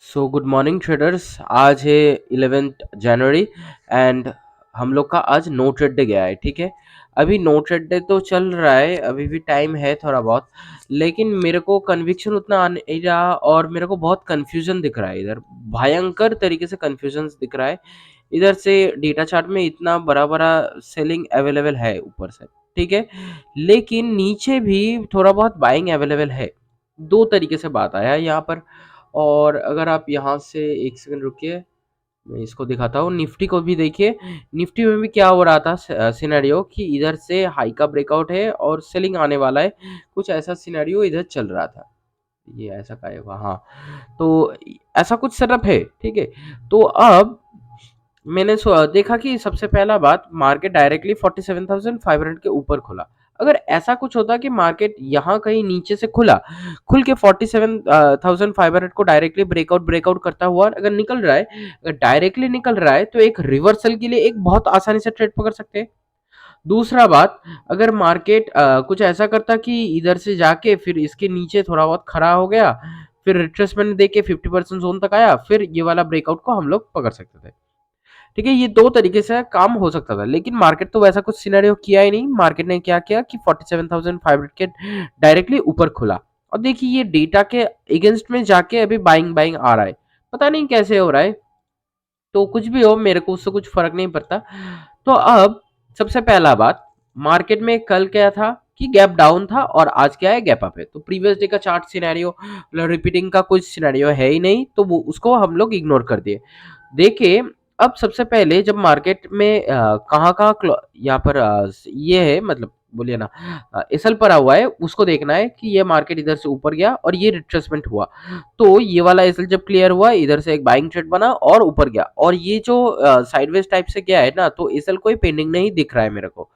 So good morning traders. आज है 11 जनवरी and हम लोग का आज नो ट्रेड डे गया है। ठीक है, अभी नो ट्रेड डे तो चल रहा है, अभी भी टाइम है थोड़ा बहुत, लेकिन मेरे को कन्विक्शन उतना आ नहीं रहा और मेरे को बहुत कन्फ्यूजन दिख रहा है। इधर भयंकर तरीके से कन्फ्यूजन दिख रहा है। इधर से डेटा चार्ट में इतना बड़ा बड़ा सेलिंग अवेलेबल है ऊपर से, ठीक है, लेकिन नीचे भी थोड़ा बहुत बाइंग अवेलेबल है। दो तरीके से बात आया है यहाँ पर। और अगर आप यहाँ से एक सेकंड रुकिए, मैं इसको दिखाता हूँ। निफ्टी को भी देखिए, निफ्टी में भी क्या हो रहा था सिनेरियो कि इधर से हाई का ब्रेकआउट है और सेलिंग आने वाला है, कुछ ऐसा सिनेरियो इधर चल रहा था। ये ऐसा का है वहाँ, तो ऐसा कुछ सेटअप है, ठीक है। तो अब मैंने देखा कि सबसे पहला बात, मार्केट डायरेक्टली 47,500 के ऊपर खुला। अगर ऐसा कुछ होता कि मार्केट यहाँ कहीं नीचे से खुल के 47,500 को डायरेक्टली ब्रेकआउट ब्रेकआउट करता हुआ अगर निकल रहा है, अगर डायरेक्टली निकल रहा है तो एक रिवर्सल के लिए एक बहुत आसानी से ट्रेड पकड़ सकते हैं। दूसरा बात, अगर मार्केट कुछ ऐसा करता कि इधर से जाके फिर इसके नीचे थोड़ा बहुत खड़ा हो गया, फिर रिट्रेसमेंट देके 50% जोन तक आया, फिर ये वाला ब्रेकआउट को हम लोग पकड़ सकते थे। ठीक है, ये दो तरीके से काम हो सकता था, लेकिन मार्केट तो वैसा कुछ सिनेरियो किया ही नहीं। मार्केट ने क्या किया कि 47,500 के डायरेक्टली ऊपर खुला, और देखिए ये डेटा के अगेंस्ट में जाके अभी बाइंग बाइंग आ रहा है। पता नहीं कैसे हो रहा है, तो कुछ भी हो मेरे को उससे कुछ फर्क नहीं पड़ता। तो अब सबसे पहला बात, मार्केट में कल क्या था कि गैप डाउन था और आज क्या है, गैप अप है। तो प्रीवियस डे का चार्ट सिनेरियो रिपीटिंग का कुछ सिनेरियो है ही नहीं, तो वो उसको हम लोग इग्नोर कर दिए। देखिए, अब सबसे पहले जब मार्केट में कहाँ कहाँ यहाँ पर ये है, मतलब बोलिए ना, एसएल पड़ा हुआ है, उसको देखना है कि ये मार्केट इधर से ऊपर गया और ये रिट्रेसमेंट हुआ। तो ये वाला एसएल जब क्लियर हुआ, इधर से एक बाइंग ट्रेड बना और ऊपर गया, और ये जो साइडवेज टाइप से गया है ना, तो एसएल कोई पेंडिंग नहीं दिख रहा है मेरे को।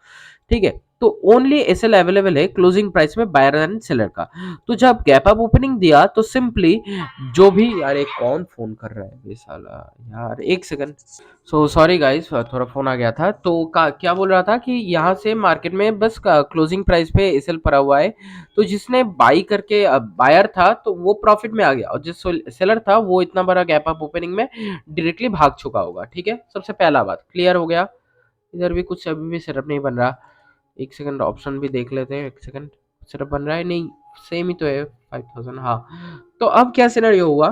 ठीक है, तो ओनली एसएल अवेलेबल है क्लोजिंग प्राइस में बायर एंड सेलर का। तो जब गैप अप ओपनिंग दिया तो सिंपली जो भी, यार एक कौन फोन कर रहा है ये साला, यार एक सेकंड। सो सॉरी गाइस, थोड़ा फोन आ गया था। तो क्या बोल रहा था कि यहाँ से मार्केट में बस क्लोजिंग प्राइस पे एसएल पड़ा हुआ है, तो जिसने बाई करके बायर था तो वो प्रॉफिट में आ गया, और जिस सेलर था वो इतना बड़ा गैप अप ओपनिंग में डायरेक्टली भाग चुका होगा। ठीक है, सबसे पहला बात क्लियर हो गया। इधर भी कुछ अभी भी सेटअप नहीं बन रहा। एक सेकंड ऑप्शन भी देख लेते हैं, एक सेकंड। सेटअप बन रहा है नहीं, सेम ही तो है 5,000। हाँ, तो अब क्या सिनेरियो हुआ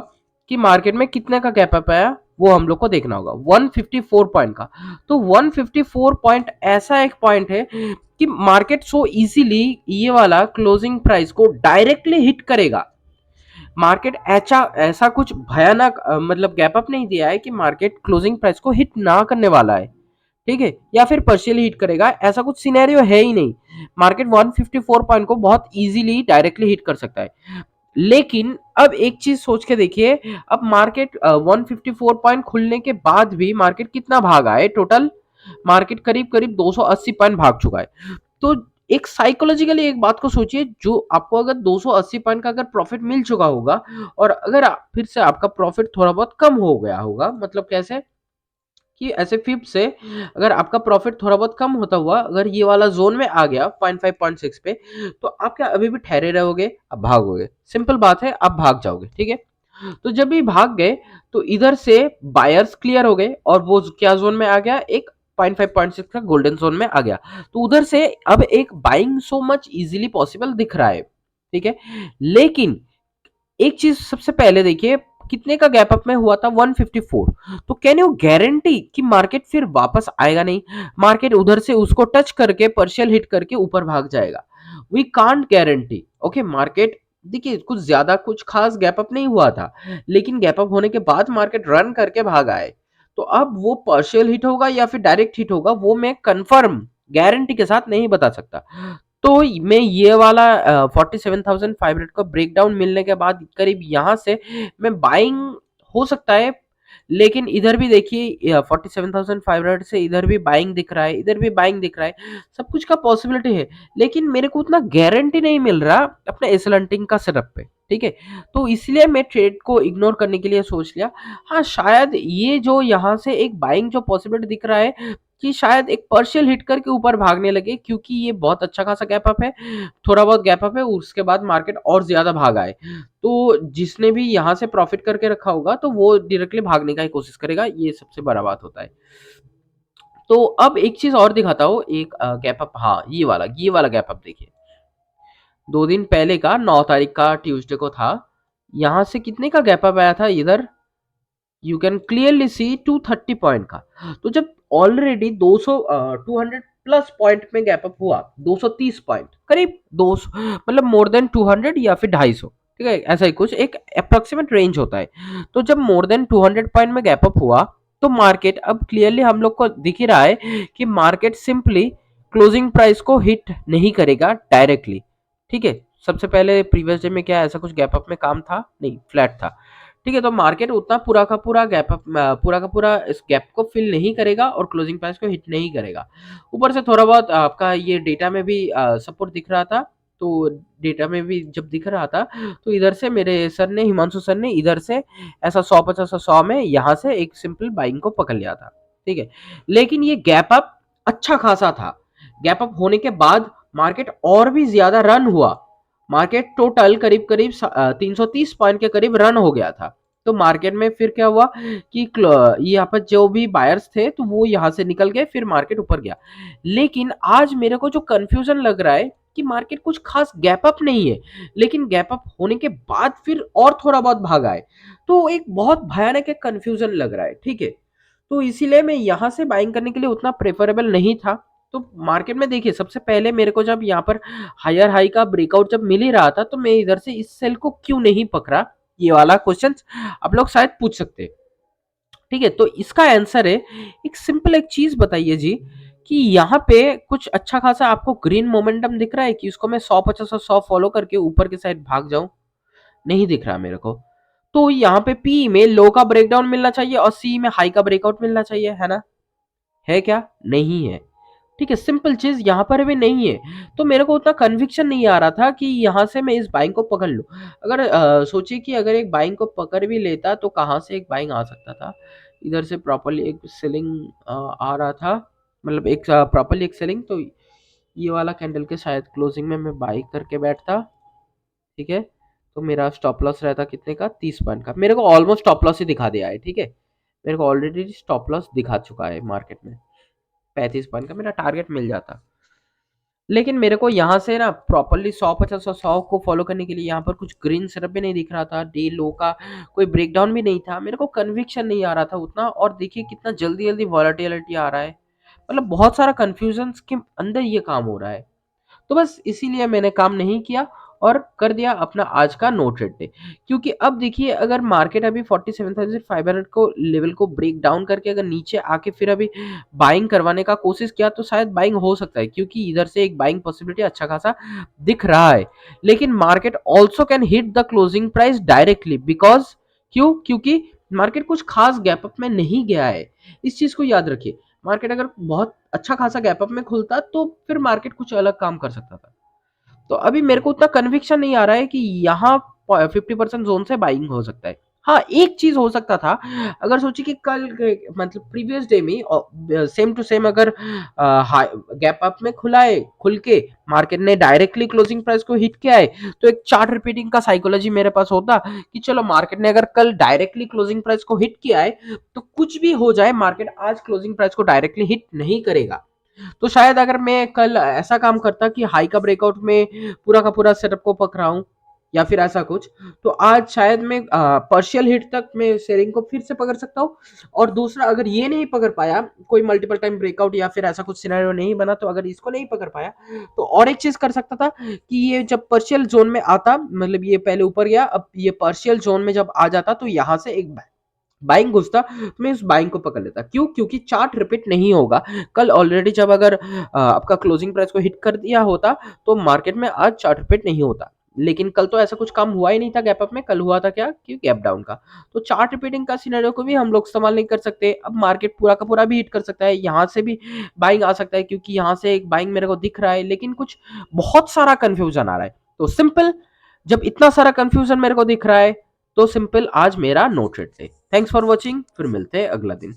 कि मार्केट में कितने का गैप अप आया, वो हम लोग को देखना होगा 154 पॉइंट का। तो 154 पॉइंट ऐसा एक पॉइंट है कि मार्केट सो इजीली ये वाला क्लोजिंग प्राइस को डायरेक्टली हिट करेगा। मार्केट ऐसा ऐसा कुछ भयानक मतलब गैप अप नहीं दिया है कि मार्केट क्लोजिंग प्राइस को हिट ना करने वाला है, ठीक है, या फिर पार्शियली हिट करेगा, ऐसा कुछ सिनेरियो है ही नहीं। मार्केट 154 पॉइंट को बहुत इजीली डायरेक्टली हिट कर सकता है। लेकिन अब एक चीज सोच के देखिए, अब मार्केट 154 पॉइंट खुलने के बाद भी मार्केट कितना भागा है टोटल। मार्केट करीब करीब 280 पॉइंट भाग चुका है। तो एक साइकोलॉजिकली एक बात को सोचिए, जो आपको अगर 280 पॉइंट का अगर प्रॉफिट मिल चुका होगा, और अगर फिर से आपका प्रॉफिट थोड़ा बहुत कम हो गया होगा, मतलब कैसे कि ऐसे फिफ्थ से अगर आपका प्रॉफिट थोड़ा बहुत कम होता हुआ अगर ये वाला जोन में आ गया 0.5 0.6 पे, तो आप क्या अभी भी ठहरे रहोगे, आप भागोगे। सिंपल बात है, आप भाग जाओगे। ठीक है, तो जब भी भाग गए तो इधर से बायर्स क्लियर हो गए, और वो क्या जोन में आ गया, एक 0.5 0.6 का गोल्डन जोन में आ गया। तो उधर से अब एक buying so much easily possible दिख रहा है। ठीक है, लेकिन एक चीज सबसे पहले देखिए, कितने का गैप अप में हुआ था, 154। तो कैन यू गारंटी कि मार्केट फिर वापस आएगा नहीं, मार्केट उधर से उसको टच करके पार्शियल हिट करके ऊपर भाग जाएगा। We can't guarantee. Okay, market देखिए कुछ ज्यादा कुछ खास गैप अप नहीं हुआ था, लेकिन गैप अप होने के बाद मार्केट रन करके भागा है। तो अब वो पार्शियल हिट होगा या फिर डायरेक्ट हिट होगा, वो मैं कंफर्म गारंटी के साथ नहीं बता सकता। तो मैं ये वाला 47,500 का ब्रेकडाउन मिलने के बाद करीब यहाँ से मैं बाइंग हो सकता है। लेकिन इधर भी देखिए 47,500 से इधर भी बाइंग दिख रहा है, इधर भी बाइंग दिख रहा है, सब कुछ का पॉसिबिलिटी है। लेकिन मेरे को उतना गारंटी नहीं मिल रहा अपने एसएल हंटिंग का सेटअप पे। ठीक है, तो इसलिए मैं ट्रेड को इग्नोर करने के लिए सोच लिया। हाँ, शायद ये जो यहाँ से एक बाइंग जो पॉसिबिलिटी दिख रहा है, कि शायद एक पार्शियल हिट करके ऊपर भागने लगे, क्योंकि ये बहुत अच्छा खासा गैप अप है, थोड़ा बहुत गैप अप है, उसके बाद मार्केट और ज़्यादा भागा है। तो जिसने भी यहाँ से प्रॉफ़िट करके रखा होगा, तो वो डायरेक्टली भागने का ही कोशिश करेगा, ये सबसे बड़ा बात होता है। तो अब एक चीज़ और दिखाता हूँ, एक गैप अप, हाँ, ये वाला गैप अप देखिए। 2 दिन पहले का 9 तारीख का ट्यूसडे को था। यहाँ से कितने का गैप अप आया था इधर? You can clearly see 230 point का। तो जब ऑलरेडी 200 प्लस पॉइंट में गैप अप हुआ, 230 पॉइंट करीब 200, मतलब मोर देन 200 या फिर 250, ठीक है, ऐसा ही कुछ एक अप्रोक्सीमेट रेंज होता है। तो जब मोर देन 200 पॉइंट में गैप अप हुआ, तो मार्केट अब क्लियरली हम लोग को दिख ही रहा है कि मार्केट सिंपली क्लोजिंग प्राइस को हिट नहीं करेगा डायरेक्टली, ठीक है। सबसे पहले प्रीवियस डे में क्या ऐसा कुछ गैप अप में काम था? नहीं, फ्लैट था, ठीक है। तो मार्केट उतना पूरा का पूरा गैप अप, पूरा का पूरा इस गैप को फिल नहीं करेगा और क्लोजिंग प्राइस को हिट नहीं करेगा। ऊपर से थोड़ा बहुत आपका ये डेटा में भी सपोर्ट दिख रहा था। तो डेटा में भी जब दिख रहा था, तो इधर से मेरे सर ने, हिमांशु सर ने, इधर से ऐसा 100 में यहाँ से एक सिंपल बाइंग को पकड़ लिया था, ठीक है। लेकिन ये गैप अप अच्छा खासा था। गैप अप होने के बाद मार्केट और भी ज्यादा रन हुआ। मार्केट टोटल करीब करीब 330 पॉइंट के करीब रन हो गया था। तो मार्केट में फिर क्या हुआ कि यहाँ पर जो भी बायर्स थे, तो वो यहाँ से निकल गए, फिर मार्केट ऊपर गया। लेकिन आज मेरे को जो कंफ्यूजन लग रहा है कि मार्केट कुछ खास गैप अप नहीं है, लेकिन गैप अप होने के बाद फिर और थोड़ा बहुत भागा है। तो एक बहुत भयानक एक कंफ्यूजन लग रहा है, ठीक है। तो इसीलिए मैं यहाँ से बाइंग करने के लिए उतना प्रेफरेबल नहीं था। तो मार्केट में देखिए, सबसे पहले मेरे को जब यहाँ पर हायर हाई का ब्रेकआउट जब मिल ही रहा था, तो मैं इधर से इस सेल को क्यों नहीं पकड़ा, ये वाला क्वेश्चन आप लोग शायद पूछ सकते हैं, ठीक है। तो इसका आंसर है, एक सिंपल एक चीज बताइए जी, कि यहाँ पे कुछ अच्छा खासा आपको ग्रीन मोमेंटम दिख रहा है कि उसको मैं 100 50 और 100 फॉलो करके ऊपर की साइड भाग जाऊं? नहीं दिख रहा मेरे को। तो यहाँ पे पी में लो का ब्रेकडाउन मिलना चाहिए और सी में हाई का ब्रेकआउट मिलना चाहिए, है ना? है क्या? नहीं है, ठीक है। सिंपल चीज यहाँ पर भी नहीं है। तो मेरे को उतना कन्विक्शन नहीं आ रहा था कि यहाँ से मैं इस बाइंग को पकड़ लूँ। अगर सोचिए कि अगर एक बाइंग को पकड़ भी लेता, तो कहाँ से एक बाइंग आ सकता था? इधर से प्रॉपरली एक सेलिंग आ रहा था, मतलब एक प्रॉपरली एक सेलिंग। तो ये वाला कैंडल के शायद क्लोजिंग में मैं बाई करके बैठता, ठीक है। तो मेरा स्टॉप लॉस रहता कितने का? 30 पॉइंट का। मेरे को ऑलमोस्ट स्टॉप लॉस ही दिखा दिया है, ठीक है। मेरे को ऑलरेडी स्टॉप लॉस दिखा चुका है मार्केट में, 35 पॉइंट का मेरा टारगेट मिल जाता। लेकिन मेरे को यहाँ से ना प्रॉपरली 100 50 और 100 को फॉलो करने के लिए यहाँ पर कुछ ग्रीन सिर्फ भी नहीं दिख रहा था, डे लो का कोई ब्रेकडाउन भी नहीं था, मेरे को कन्विक्शन नहीं आ रहा था उतना। और देखिए कितना जल्दी जल्दी वॉलेटिलिटी आ रहा है, मतलब बहुत सारा कंफ्यूजन के अंदर ये काम हो रहा है। तो बस इसीलिए मैंने काम नहीं किया और कर दिया अपना आज का नो ट्रेड डे। क्योंकि अब देखिए, अगर मार्केट अभी 47,500 को लेवल को ब्रेक डाउन करके अगर नीचे आके फिर अभी बाइंग करवाने का कोशिश किया, तो शायद बाइंग हो सकता है, क्योंकि इधर से एक बाइंग पॉसिबिलिटी अच्छा खासा दिख रहा है। लेकिन market also can hit the closing price directly, because क्योंकि मार्केट कुछ खास गैप अप में नहीं गया है। इस चीज को याद रखिए। मार्केट अगर बहुत अच्छा खासा गैप अप में खुलता, तो फिर मार्केट कुछ अलग काम कर सकता था। तो अभी मेरे को उतना कन्विक्शन नहीं आ रहा है कि यहाँ 50% जोन से बाइंग हो सकता है। हाँ, एक चीज हो सकता था, अगर सोचिए कि कल मतलब प्रीवियस डे में सेम टू सेम अगर गैप अप में खुला है, खुल के मार्केट ने डायरेक्टली क्लोजिंग प्राइस को हिट किया है, तो एक चार्ट रिपीटिंग का साइकोलॉजी मेरे पास होता कि चलो मार्केट ने अगर कल डायरेक्टली क्लोजिंग प्राइस को हिट किया है, तो कुछ भी हो जाए मार्केट आज क्लोजिंग प्राइस को डायरेक्टली हिट नहीं करेगा। तो शायद अगर मैं कल ऐसा काम करता कि हाई का ब्रेकआउट में पूरा का पूरा सेटअप को पकड़ाऊं, या फिर ऐसा कुछ, तो आज शायद मैं पार्शियल हिट तक मैं सेलिंग को फिर से पकड़ सकता हूँ। और दूसरा, अगर ये नहीं पकड़ पाया, कोई मल्टीपल टाइम ब्रेकआउट या फिर ऐसा कुछ सिनेरियो नहीं बना, तो अगर इसको नहीं पकड़ पाया, तो और एक चीज कर सकता था कि ये जब पार्शियल जोन में आता, मतलब ये पहले ऊपर गया, अब ये पार्शियल जोन में जब आ जाता, तो यहाँ से एक बाइंग घुसता, तो मैं उस बाइंग को पकड़ लेता। क्यों? क्योंकि चार्ट रिपीट नहीं होगा। कल ऑलरेडी जब अगर आपका क्लोजिंग प्राइस को हिट कर दिया होता, तो मार्केट में आज चार्ट रिपीट नहीं होता। लेकिन कल तो ऐसा कुछ काम हुआ ही नहीं था गैप अप में, कल हुआ था क्या कि गैप डाउन का। तो चार्ट रिपीटिंग का सिनेरियो को भी हम लोग इस्तेमाल नहीं कर सकते। अब मार्केट पूरा का पूरा भी हिट कर सकता है, यहाँ से भी बाइंग आ सकता है, क्योंकि यहाँ से एक बाइंग मेरे को दिख रहा है, लेकिन कुछ बहुत सारा कंफ्यूजन आ रहा है। तो सिंपल, जब इतना सारा कंफ्यूजन मेरे को दिख रहा है, तो सिंपल आज मेरा नो ट्रेड है। थैंक्स फॉर वॉचिंग, फिर मिलते हैं अगला दिन।